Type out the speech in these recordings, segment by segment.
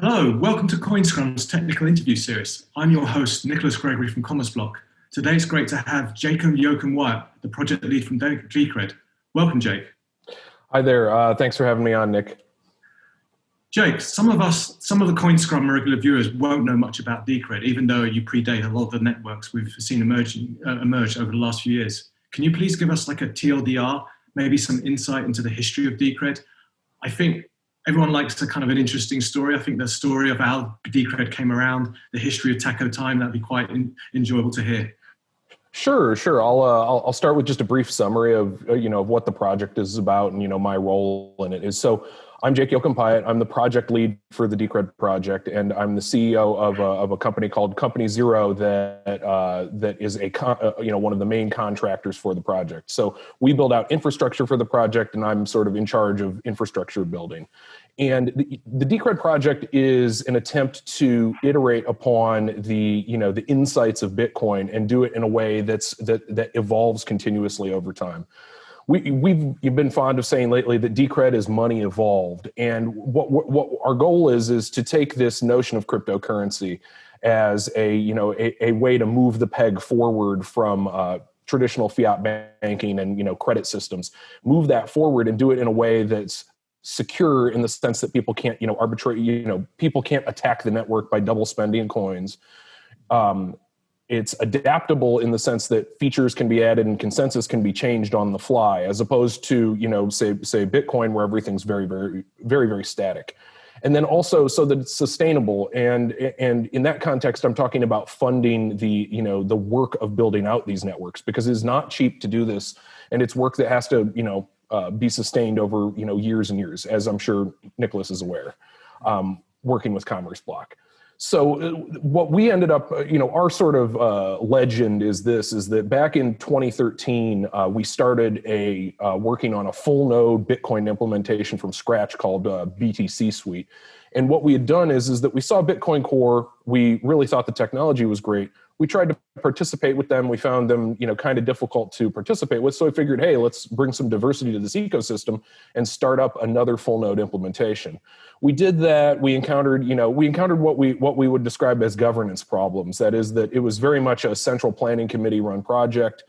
Hello, welcome to Coinscrum's technical interview series. I'm your host, Nicholas Gregory from CommerceBlock. Today it's great to have Yocom-Piatt, the project lead from Delegated. Welcome, Jake. Hi there. Thanks for having me on, Nick. Jake, some of the Coinscrum regular viewers won't know much about Delegated, even though you predate a lot of the networks we've seen emerge over the last few years. Can you please give us like a TLDR, maybe some insight into the history of Delegated? I think everyone likes a kind of an interesting story. I think the story of how Delegated came around, the history of Taco Time, that'd be quite enjoyable to hear. Sure. I'll start with just a brief summary of of what the project is about and my role in it is. So I'm Jake Yocom-Piatt. I'm the project lead for the Delegated project, and I'm the CEO of a company called Company Zero that is one of the main contractors for the project. So we build out infrastructure for the project, and I'm sort of in charge of infrastructure building. And the Delegated project is an attempt to iterate upon the insights of Bitcoin and do it in a way that evolves continuously over time. We've been fond of saying lately that Delegated is money evolved, and what our goal is to take this notion of cryptocurrency as a way to move the peg forward from traditional fiat banking and credit systems, move that forward and do it in a way that's secure in the sense that people can't people can't attack the network by double spending coins. It's adaptable in the sense that features can be added and consensus can be changed on the fly, as opposed to, say Bitcoin, where everything's very, very, very, very static. And then also so that it's sustainable. And in that context, I'm talking about funding the work of building out these networks, because it's not cheap to do this. And it's work that has to, be sustained over, years and years, as I'm sure Nicholas is aware, working with CommerceBlock. So what we ended up, our sort of legend is that back in 2013, we started working on a full node Bitcoin implementation from scratch called BTC Suite. And what we had done is that we saw Bitcoin Core. We really thought the technology was great. We tried to participate with them. We found them, kind of difficult to participate with. So I figured, hey, let's bring some diversity to this ecosystem and start up another full node implementation. We did that. We encountered what we would describe as governance problems. That is, that it was very much a central planning committee run project.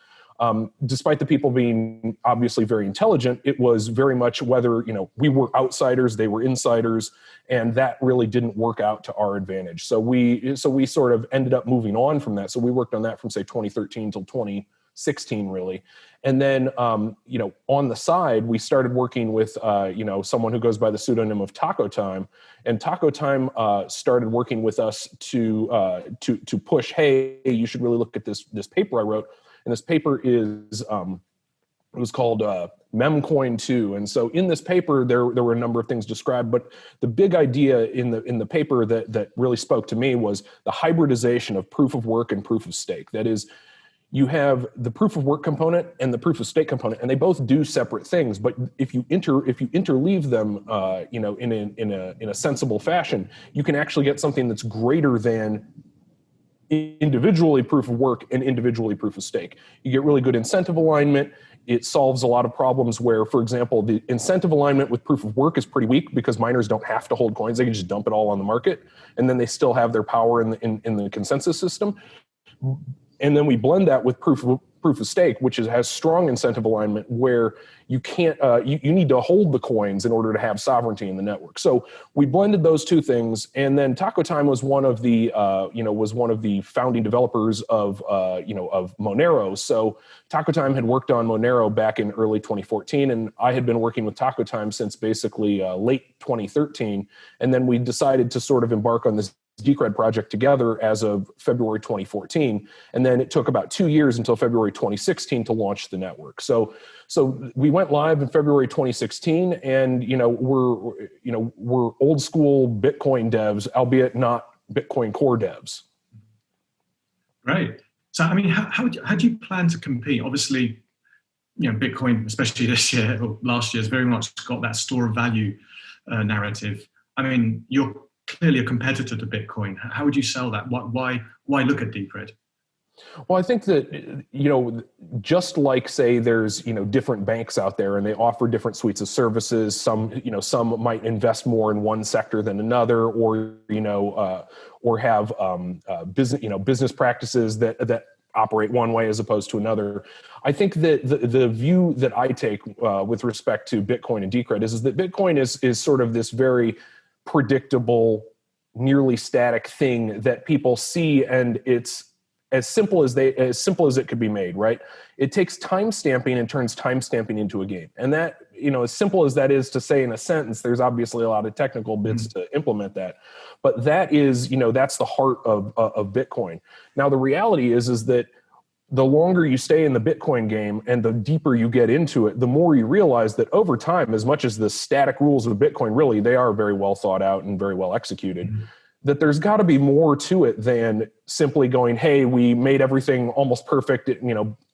Despite the people being obviously very intelligent, it was very much whether, we were outsiders, they were insiders, and that really didn't work out to our advantage. So we sort of ended up moving on from that. So we worked on that from say 2013 till 2016 really. And then, on the side, we started working with, someone who goes by the pseudonym of Taco Time, and Taco Time started working with us to push, hey, you should really look at this paper I wrote. And this paper it was called Memcoin 2. And so in this paper, there were a number of things described, but the big idea in the paper that really spoke to me was the hybridization of proof of work and proof of stake. That is, you have the proof of work component and the proof of stake component, and they both do separate things. But if you interleave them, in a sensible fashion, you can actually get something that's greater than individually proof of work and individually proof of stake. You get really good incentive alignment. It solves a lot of problems where, for example, the incentive alignment with proof of work is pretty weak because miners don't have to hold coins. They can just dump it all on the market, and then they still have their power in the consensus system. And then we blend that with proof of stake, which has strong incentive alignment, where you can't, you need to hold the coins in order to have sovereignty in the network. So we blended those two things, and then Taco Time was one of the, founding developers of Monero. So Taco Time had worked on Monero back in early 2014, and I had been working with Taco Time since basically late 2013, and then we decided to sort of embark on this Delegated project together as of February 2014, and then it took about 2 years until February 2016 to launch the network. So we went live in February 2016, and we're old school Bitcoin devs, albeit not Bitcoin Core devs. Great. So I mean, how do you plan to compete? Obviously, Bitcoin, especially this year or last year, has very much got that store of value narrative. I mean, you're clearly a competitor to Bitcoin. How would you sell that? Why look at Delegated? Well, I think that, just like, say, there's, different banks out there and they offer different suites of services. Some might invest more in one sector than another, or have business practices that operate one way as opposed to another. I think that the view that I take with respect to Bitcoin and Decred is that Bitcoin is sort of this very predictable, nearly static thing that people see, and it's as simple as it could be made, right? It takes time stamping and turns time stamping into a game. And that, as simple as that is to say in a sentence, there's obviously a lot of technical bits to implement that. But that is, that's the heart of Bitcoin. Now, the reality is that the longer you stay in the Bitcoin game and the deeper you get into it, the more you realize that over time, as much as the static rules of Bitcoin, really, they are very well thought out and very well executed, that there's got to be more to it than simply going, hey, we made everything almost perfect,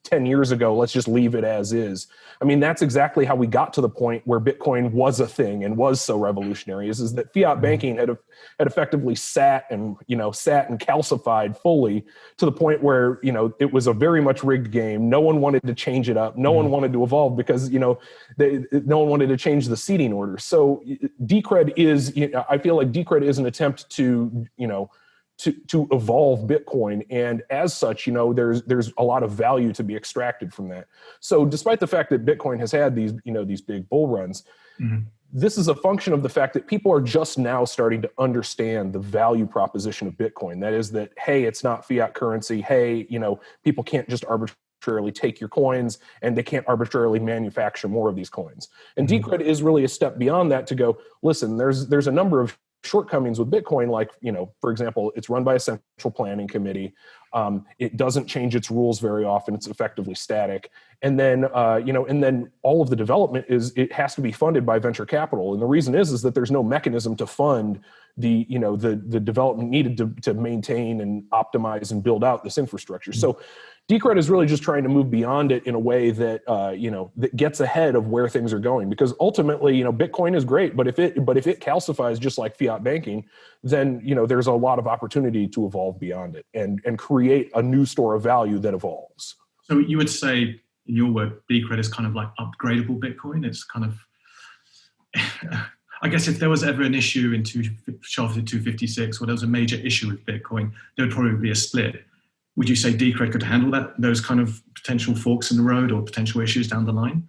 10 years ago, let's just leave it as is. I mean, that's exactly how we got to the point where Bitcoin was a thing and was so revolutionary, is that fiat banking had effectively sat and calcified fully to the point where, it was a very much rigged game. No one wanted to change it up. No one wanted to evolve because, no one wanted to change the seating order. So Decred is, I feel like Decred is an attempt to evolve Bitcoin, and as such, there's a lot of value to be extracted from that. So, despite the fact that Bitcoin has had these big bull runs, this is a function of the fact that people are just now starting to understand the value proposition of Bitcoin. That is that, hey, it's not fiat currency. Hey, people can't just arbitrarily take your coins, and they can't arbitrarily manufacture more of these coins. And Decred is really a step beyond that to go, listen, there's a number of shortcomings with Bitcoin, like, for example, it's run by a central planning committee. It doesn't change its rules very often. It's effectively static. And then, and then all of the development it has to be funded by venture capital. And the reason is that there's no mechanism to fund the development needed to maintain and optimize and build out this infrastructure. So Decred is really just trying to move beyond it in a way that that gets ahead of where things are going. Because ultimately, Bitcoin is great, but if it calcifies just like fiat banking, then there's a lot of opportunity to evolve beyond it and create a new store of value that evolves. So you would say, in your word, Decred is kind of like upgradable Bitcoin. It's kind of, I guess, if there was ever an issue in Shafted 256, or there was a major issue with Bitcoin, there would probably be a split. Would you say Decred could handle those kind of potential forks in the road or potential issues down the line?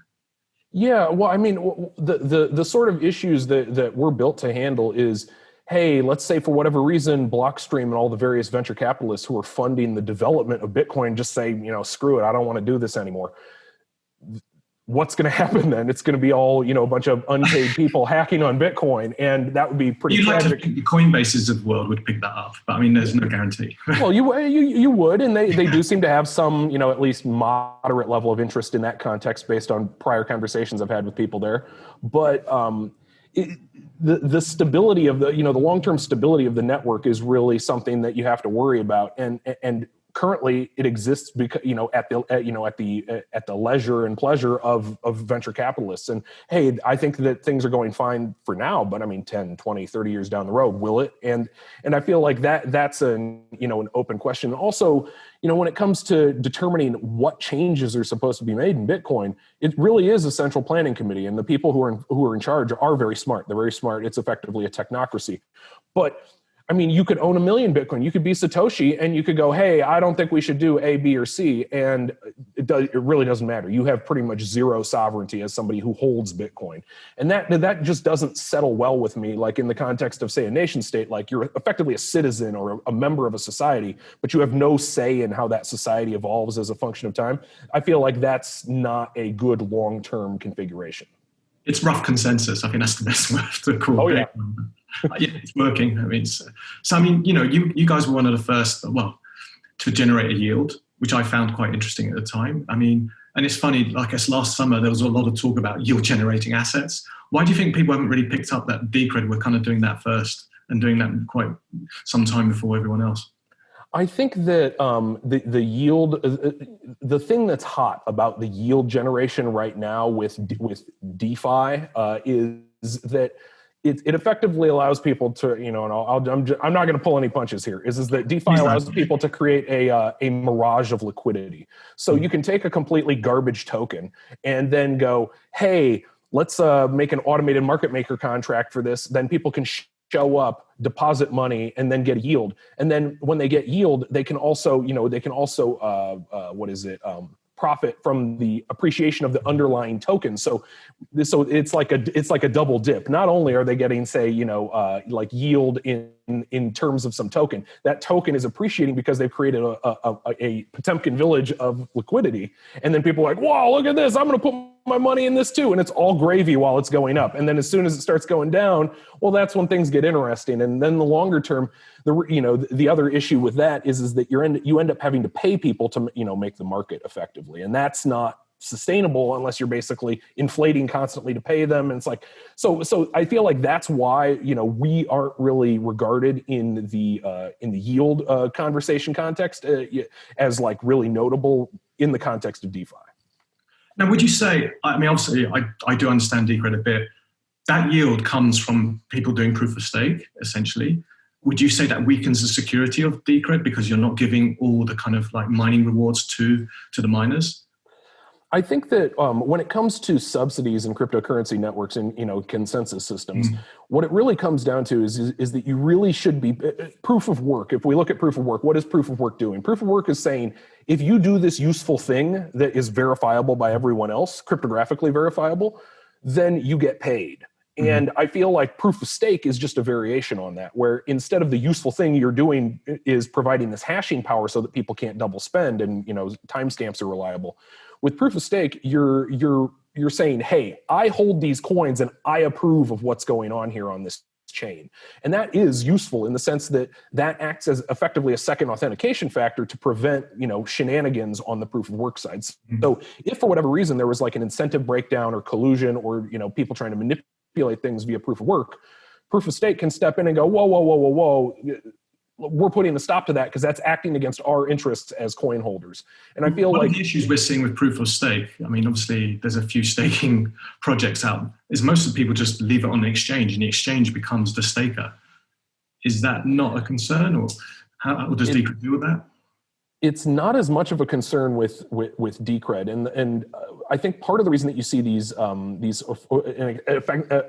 Yeah, well, I mean, the sort of issues that we're built to handle is, hey, let's say for whatever reason, Blockstream and all the various venture capitalists who are funding the development of Bitcoin just say, screw it, I don't want to do this anymore. What's going to happen then? It's going to be all, a bunch of unpaid people hacking on Bitcoin, and that would be pretty tragic. Like to think the Coinbases of the world would pick that up, but I mean, there's no guarantee. Well, you would, and they do seem to have some, at least moderate level of interest in that context based on prior conversations I've had with people there. But the stability of the long-term stability of the network is really something that you have to worry about, and currently it exists because at the leisure and pleasure of venture capitalists. And hey, I think that things are going fine for now, but I mean 10, 20, 30 years down the road, will it? And I feel like that's an open question. Also, when it comes to determining what changes are supposed to be made in Bitcoin, it really is a central planning committee, and the people who are in charge are very smart. They're very smart. It's effectively a technocracy. But I mean, you could own 1 million Bitcoin. You could be Satoshi, and you could go, hey, I don't think we should do A, B, or C. And it really doesn't matter. You have pretty much zero sovereignty as somebody who holds Bitcoin. And that just doesn't settle well with me, like in the context of, say, a nation state. Like, you're effectively a citizen or a member of a society, but you have no say in how that society evolves as a function of time. I feel like that's not a good long-term configuration. It's rough consensus. I think that's the best word to call it. Oh, yeah. Yeah, it's working. I mean, so I mean, you guys were one of the first, to generate a yield, which I found quite interesting at the time. I mean, and it's funny, like, I guess last summer there was a lot of talk about yield generating assets. Why do you think people haven't really picked up that Decred were kind of doing that first and doing that quite some time before everyone else? I think that the yield, the thing that's hot about the yield generation right now with DeFi is that it effectively allows people to, and I'm not going to pull any punches here, is that DeFi allows people to create a mirage of liquidity. So you can take a completely garbage token and then go, hey, let's make an automated market maker contract for this. Then people can show up, deposit money, and then get a yield. And then when they get yield, they can also, profit from the appreciation of the underlying token. So it's like a double dip. Not only are they getting, say, like yield in terms of some token, that token is appreciating because they've created a Potemkin village of liquidity. And then people are like, wow, look at this, I'm going to put my money in this too. And it's all gravy while it's going up. And then as soon as it starts going down, well, that's when things get interesting. And then the longer term, the other issue with that is that you end up having to pay people to, make the market effectively. And that's not sustainable unless you're basically inflating constantly to pay them. And it's like, so I feel like that's why, we aren't really regarded in the yield conversation context as like really notable in the context of DeFi. Now, would you say, obviously, I do understand Decred a bit. That yield comes from people doing proof of stake, essentially. Would you say that weakens the security of Decred because you're not giving all the kind of like mining rewards to the miners? I think that when it comes to subsidies and cryptocurrency networks and consensus systems, what it really comes down to is that you really should be proof of work. If we look at proof of work, what is proof of work doing? Proof of work is saying if you do this useful thing that is verifiable by everyone else, cryptographically verifiable, then you get paid. And I feel like proof of stake is just a variation on that, where instead of the useful thing you're doing is providing this hashing power so that people can't double spend and timestamps are reliable. With proof of stake, you're saying, hey, I hold these coins and I approve of what's going on here on this chain. And that is useful in the sense that acts as effectively a second authentication factor to prevent, shenanigans on the proof of work side. So if for whatever reason there was like an incentive breakdown or collusion or, people trying to manipulate things via proof of work, proof of stake can step in and go, whoa. We're putting a stop to that because that's acting against our interests as coin holders. And I feel one of the issues we're seeing with proof of stake, obviously there's a few staking projects out, is most of the people just leave it on the exchange and the exchange becomes the staker. Is that not a concern, or how does Decred deal with that? It's not as much of a concern with Decred, and I think part of the reason that you see these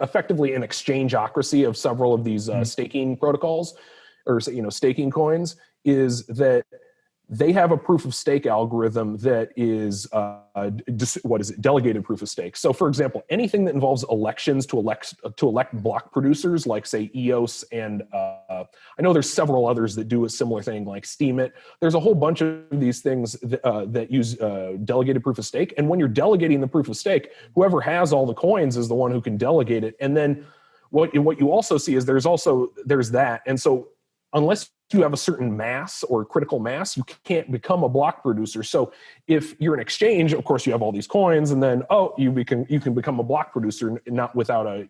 effectively an exchangeocracy of several of these staking protocols or staking coins is that they have a proof of stake algorithm that is delegated proof of stake. So, for example, anything that involves elections to elect block producers, like say EOS, and I know there's several others that do a similar thing, like Steemit. There's a whole bunch of these things that use delegated proof of stake. And when you're delegating the proof of stake, whoever has all the coins is the one who can delegate it. And then what you also see is there's that, and so unless you have a certain mass or critical mass, you can't become a block producer. So if you're an exchange, of course you have all these coins, and then you can become a block producer, not without a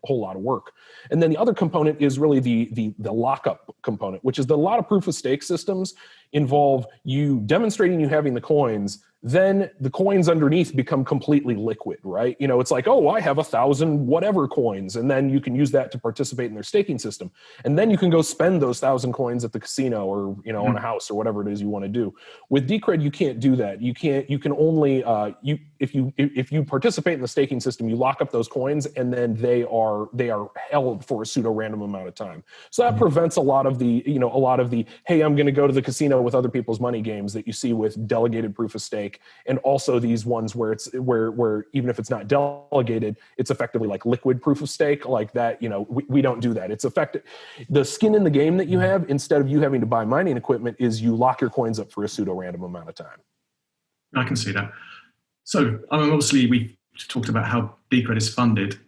whole lot of work. And then the other component is really the lockup component, which is that a lot of proof of stake systems involve you demonstrating you having the coins. Then the coins underneath become completely liquid, right? It's like, I have 1,000 whatever coins, and then you can use that to participate in their staking system. And then you can go spend those 1,000 coins at the casino or, on a house or whatever it is you want to do. With Decred, you can't do that. You can only, if you participate in the staking system, you lock up those coins, and then they are held for a pseudo random amount of time. So that prevents a lot of the, hey, I'm going to go to the casino with other people's money games that you see with delegated proof of stake. And also these ones where it's where even if it's not delegated, it's effectively like liquid proof of stake, like that. We don't do that. It's effective. The skin in the game that you have, instead of you having to buy mining equipment, is you lock your coins up for a pseudo random amount of time. I can see that. So obviously we talked about how Decred is funded.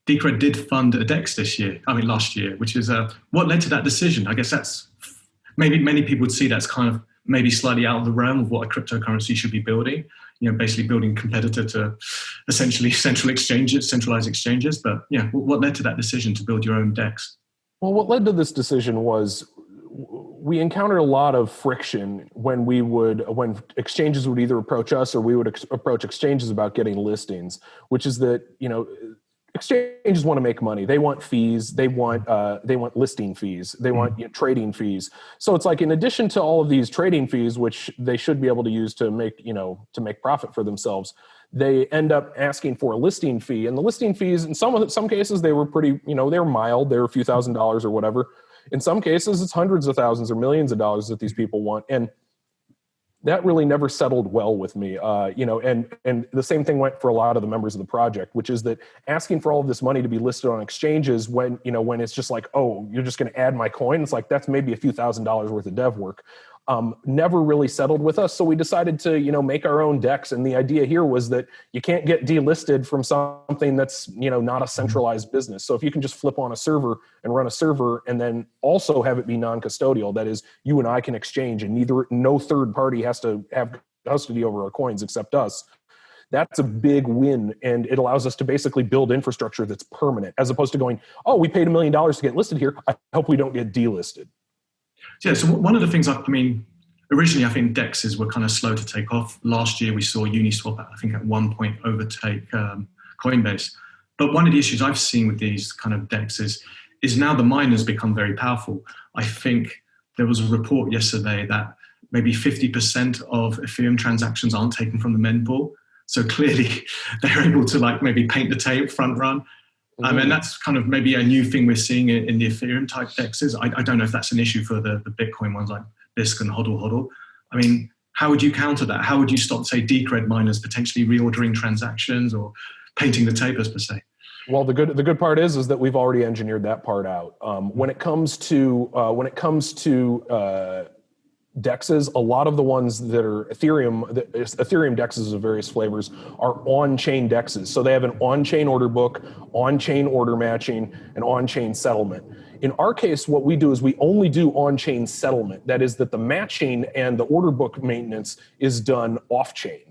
Decred did fund a DEX last year, which is what led to that decision. I guess that's maybe many people would see that's kind of maybe slightly out of the realm of what a cryptocurrency should be building, basically building competitor to essentially centralized exchanges. But what led to that decision to build your own DEX? Well, what led to this decision was we encountered a lot of friction when exchanges would either approach us or we would approach exchanges about getting listings, which is that, exchanges want to make money. They want fees. They want listing fees. They want trading fees. So it's like, in addition to all of these trading fees, which they should be able to use to make profit for themselves, they end up asking for a listing fee. And the listing fees, in some cases, they were pretty, they were mild. They were a few $1,000s or whatever. In some cases, it's hundreds of thousands or millions of dollars that these people want. And that really never settled well with me, and the same thing went for a lot of the members of the project, which is that asking for all of this money to be listed on exchanges when it's just like, oh, you're just going to add my coin. It's like, that's maybe a few $1,000s worth of dev work. Never really settled with us. So we decided to, make our own DEX. And the idea here was that you can't get delisted from something that's, not a centralized business. So if you can just flip on a server and run a server and then also have it be non-custodial, that is, you and I can exchange and no third party has to have custody over our coins except us. That's a big win. And it allows us to basically build infrastructure that's permanent, as opposed to going, oh, we paid $1 million to get listed here. I hope we don't get delisted. Yeah, so one of the things, originally I think DEXs were kind of slow to take off. Last year we saw Uniswap, I think at one point overtake Coinbase. But one of the issues I've seen with these kind of DEXs is now the miners become very powerful. I think there was a report yesterday that maybe 50% of Ethereum transactions aren't taken from the mempool. So clearly they're able to maybe paint the tape, front run. And that's kind of maybe a new thing we're seeing in the Ethereum type DEXs. I don't know if that's an issue for the Bitcoin ones like BISC and HODL. I mean, how would you counter that? How would you stop, say, Decred miners potentially reordering transactions or painting the tape, per se? Well, the good part is that we've already engineered that part out. When it comes to DEXs, a lot of the ones that are Ethereum DEXs of various flavors are on-chain DEXs. So they have an on-chain order book, on-chain order matching, and on-chain settlement. In our case, what we do is we only do on-chain settlement. That is, that the matching and the order book maintenance is done off-chain.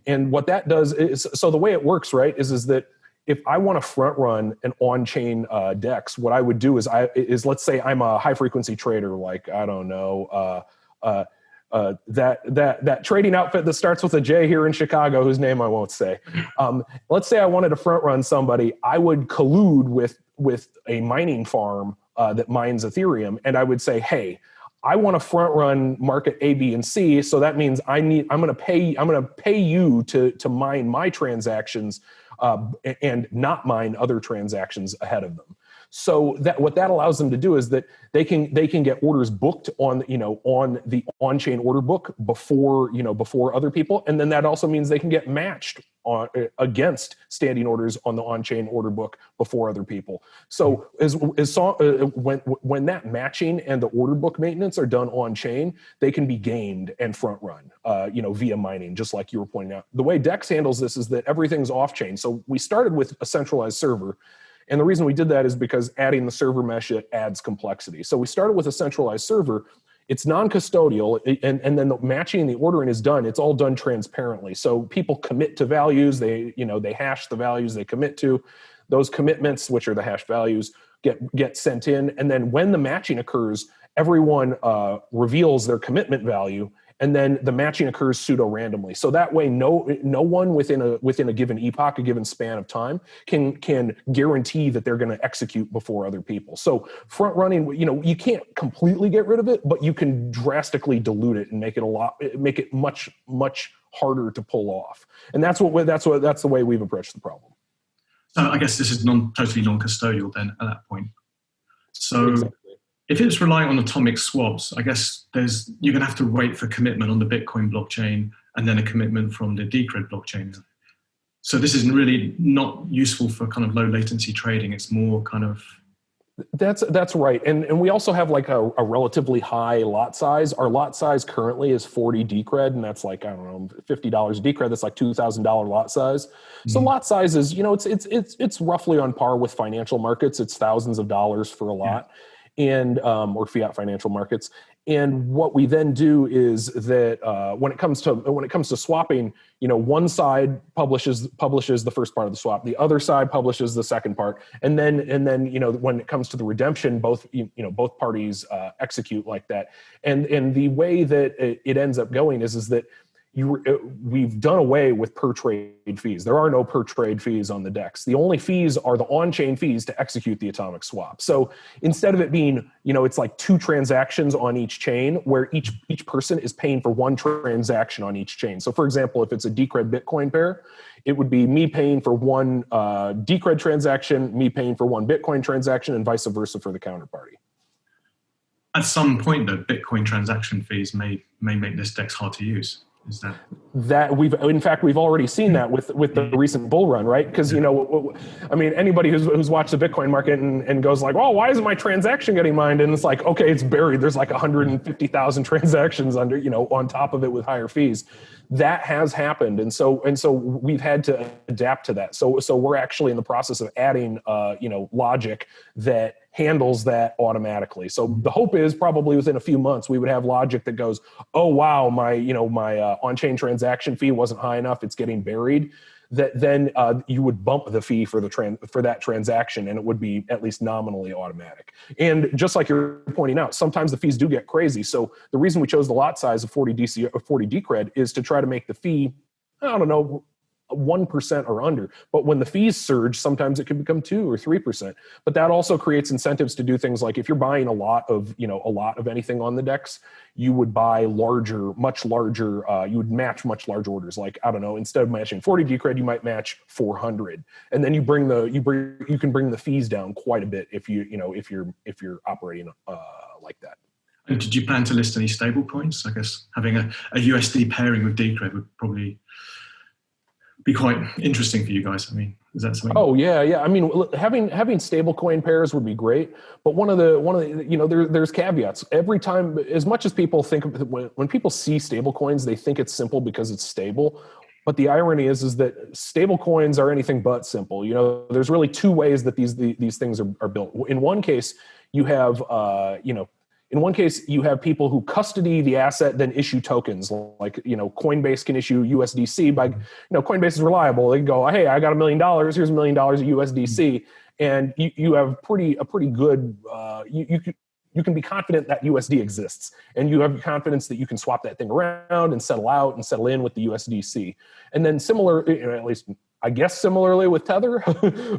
And what that does is, so the way it works, right, is that if I want to front run an on-chain DEX, what I would do is let's say I'm a high-frequency trader, like, I don't know, that trading outfit that starts with a J here in Chicago, whose name I won't say. Let's say I wanted to front run somebody, I would collude with a mining farm that mines Ethereum, and I would say, hey, I want to front run market A, B, and C. So that means I'm going to pay you to mine my transactions and not mine other transactions ahead of them. So that what that allows them to do is that they can get orders booked on the on-chain order book before other people, and then that also means they can get matched against standing orders on the on-chain order book before other people. So when that matching and the order book maintenance are done on-chain, they can be gamed and front run via mining, just like you were pointing out. The way DEX handles this is that everything's off-chain. So we started with a centralized server. And the reason we did that is because adding the server mesh, it adds complexity. So we started with a centralized server. It's non-custodial, and then the matching and the ordering is done. It's all done transparently. So people commit to values. They hash the values they commit to. Those commitments, which are the hash values, get sent in. And then when the matching occurs, everyone reveals their commitment value, and then the matching occurs pseudo-randomly. So that way, no one within a given epoch, a given span of time, can guarantee that they're going to execute before other people. So front running, you can't completely get rid of it, but you can drastically dilute it and make it much harder to pull off. And that's the way we've approached the problem. So I guess this is totally non-custodial then at that point. So. Exactly. If it's relying on atomic swaps, I guess you're going to have to wait for commitment on the Bitcoin blockchain and then a commitment from the Decred blockchain. So this is really not useful for kind of low latency trading. It's more kind of... That's right. And we also have like a relatively high lot size. Our lot size currently is 40 Decred, and that's like, I don't know, $50 Decred. That's like $2,000 lot size. Mm-hmm. So lot size is, it's roughly on par with financial markets. It's thousands of dollars for a lot. Yeah. And or fiat financial markets. And what we then do is that when it comes to swapping, one side publishes the first part of the swap, the other side publishes the second part, and then when it comes to the redemption, both parties execute like that. And the way that it ends up going is that we've done away with per trade fees. There are no per trade fees on the DEX. The only fees are the on-chain fees to execute the atomic swap. So instead of it being, it's like 2 transactions on each chain, where each person is paying for 1 transaction on each chain. So for example, if it's a Decred Bitcoin pair, it would be me paying for 1 Decred transaction, me paying for 1 Bitcoin transaction, and vice versa for the counterparty. At some point, though, Bitcoin transaction fees may make this DEX hard to use. Is that we've already seen that with the recent bull run, right? Because anybody who's watched the Bitcoin market and goes like, "Oh, why isn't my transaction getting mined?" And it's like, okay, it's buried. There's like 150,000 transactions under on top of it with higher fees. That has happened, and so we've had to adapt to that. So we're actually in the process of adding logic that handles that automatically. So the hope is probably within a few months we would have logic that goes, "Oh wow, my on-chain transaction fee wasn't high enough; it's getting buried." That then you would bump the fee for that transaction, and it would be at least nominally automatic. And just like you're pointing out, sometimes the fees do get crazy. So the reason we chose the lot size of 40 Decred is to try to make the fee, 1% or under. But when the fees surge, sometimes it can become 2 or 3%. But that also creates incentives to do things like, if you're buying a lot of anything on the DEX, you would buy much larger, you would match much larger orders. Like, instead of matching 40 Decred, you might match 400. And then you can bring the fees down quite a bit if you're operating like that. And did you plan to list any stable coins? I guess having a USD pairing with Decred would probably be quite interesting for you guys. Is that something? Oh yeah. Having stable coin pairs would be great, but one of the there's caveats. Every time, as much as people think when people see stable coins, they think it's simple because it's stable. But the irony is that stable coins are anything but simple. There's really 2 ways that these things are built. In one case, you have people who custody the asset, then issue tokens. Like, Coinbase can issue USDC by, Coinbase is reliable. They can go, "Hey, I got $1 million. Here's $1 million of USDC," and you have a pretty good. You can be confident that USD exists, and you have confidence that you can swap that thing around and settle out and settle in with the USDC. And then at least I guess similarly with Tether,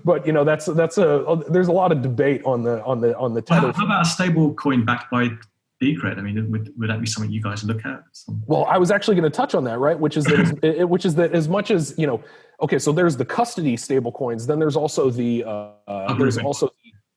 but there's a lot of debate on the Tether. How about a stable coin backed by Decred? Would that be something you guys look at? Well, I was actually going to touch on that, right? Which is that as much as okay, so there's the custody stable coins, then there's also the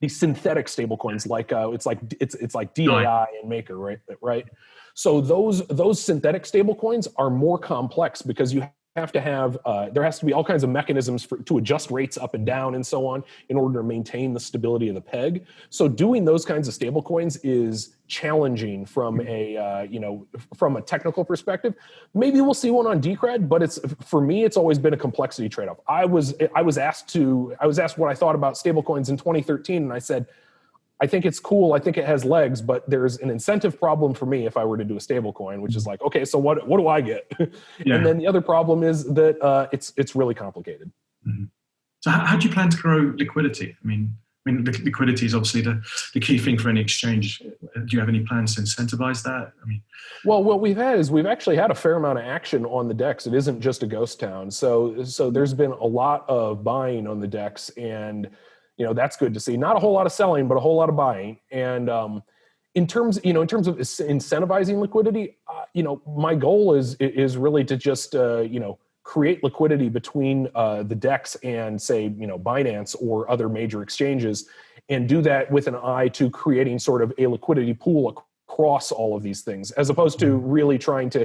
synthetic stable coins, like it's like DAI and Maker, right? So those synthetic stable coins are more complex because you have to have there has to be all kinds of mechanisms to adjust rates up and down and so on in order to maintain the stability of the peg. So doing those kinds of stable coins is challenging from a technical perspective. Maybe we'll see one on Decred, but for me it's always been a complexity trade-off. I was asked what I thought about stable coins in 2013, and I said, I think it's cool. I think it has legs, but there's an incentive problem for me if I were to do a stable coin, which is like, okay, so what do I get? Yeah. And then the other problem is that it's really complicated. Mm-hmm. So how do you plan to grow liquidity? Liquidity is obviously the key thing for any exchange. Do you have any plans to incentivize that? Well, what we've had is we've actually had a fair amount of action on the DEX. It isn't just a ghost town. So there's been a lot of buying on the DEX, and that's good to see. Not a whole lot of selling, but a whole lot of buying. And in terms of incentivizing liquidity, my goal is really to just create liquidity between the DEX and, say, Binance or other major exchanges, and do that with an eye to creating sort of a liquidity pool across all of these things, as opposed to really trying to,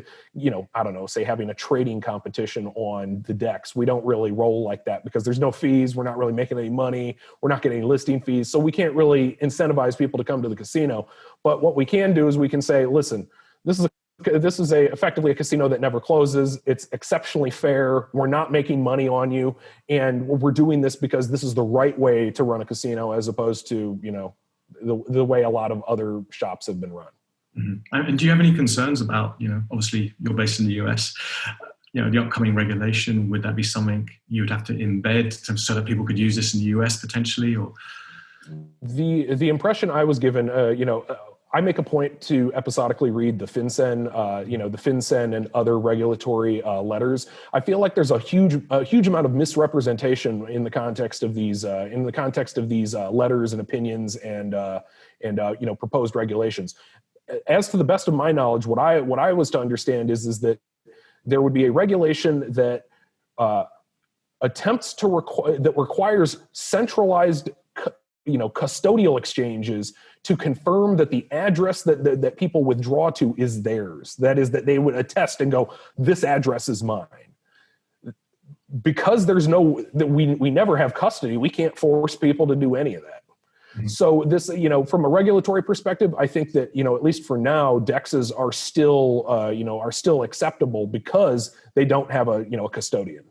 say having a trading competition on the DEX. We don't really roll like that because there's no fees. We're not really making any money. We're not getting any listing fees. So we can't really incentivize people to come to the casino. But what we can do is we can say, listen, this is effectively a casino that never closes. It's exceptionally fair. We're not making money on you. And we're doing this because this is the right way to run a casino, as opposed to, the way a lot of other shops have been run. Mm-hmm. And do you have any concerns about, obviously you're based in the US, the upcoming regulation? Would that be something you would have to embed so that people could use this in the US potentially? Or the impression I was given, I make a point to episodically read the FinCEN, the FinCEN and other regulatory letters. I feel like there's a huge amount of misrepresentation in the context of these letters and opinions and proposed regulations. As to the best of my knowledge, what I was to understand is that there would be a regulation that attempts to requires centralized custodial exchanges to confirm that the address that people withdraw to is theirs. That is, that they would attest and go, this address is mine. Because we never have custody, we can't force people to do any of that. Mm-hmm. So this, from a regulatory perspective, I think that, at least for now, DEXs are still acceptable because they don't have a custodian.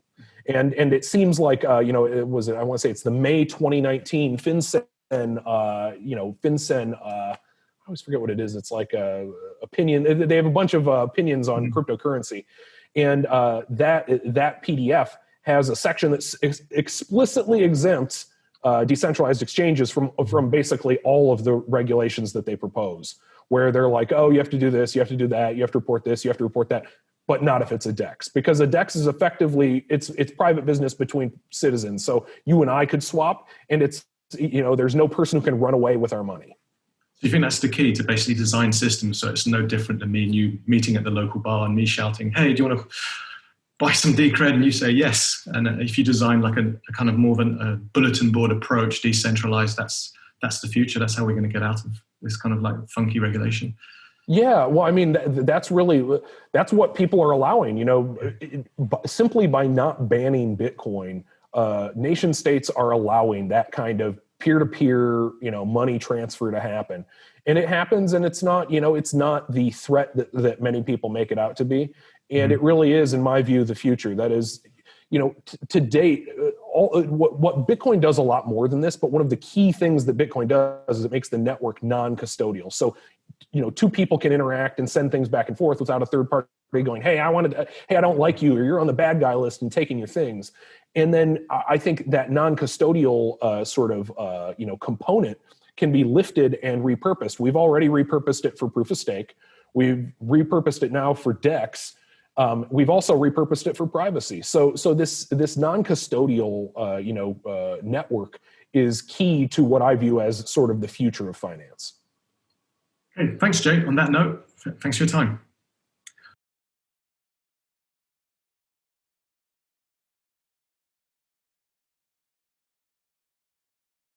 And it seems like, I want to say it's the May 2019 FinCEN, FinCEN, I always forget what it is. It's like a opinion. They have a bunch of opinions on cryptocurrency. And that PDF has a section that explicitly exempts decentralized exchanges from basically all of the regulations that they propose, where they're like, oh, you have to do this, you have to do that, you have to report this, you have to report that. But not if it's a DEX, because a DEX is effectively, it's private business between citizens. So you and I could swap, and it's, there's no person who can run away with our money. Do you think that's the key to basically design systems so it's no different than me and you meeting at the local bar and me shouting, hey, do you want to buy some Decred? And you say yes. And if you design like a kind of more than a bulletin board approach, decentralized, that's the future. That's how we're going to get out of this kind of like funky regulation. Yeah, well, I mean, that's what people are allowing, simply by not banning Bitcoin, nation states are allowing that kind of peer-to-peer, money transfer to happen. And it happens, and it's not the threat that many people make it out to be. And it really is, in my view, the future. That is, to date, what Bitcoin does a lot more than this, but one of the key things that Bitcoin does is it makes the network non-custodial. So, two people can interact and send things back and forth without a third party going, hey, I don't like you, or you're on the bad guy list and taking your things. And then I think that non-custodial component can be lifted and repurposed. We've already repurposed it for proof of stake. We've repurposed it now for DEX. We've also repurposed it for privacy. So this non-custodial network is key to what I view as sort of the future of finance. Okay, thanks, Jay. On that note, thanks for your time.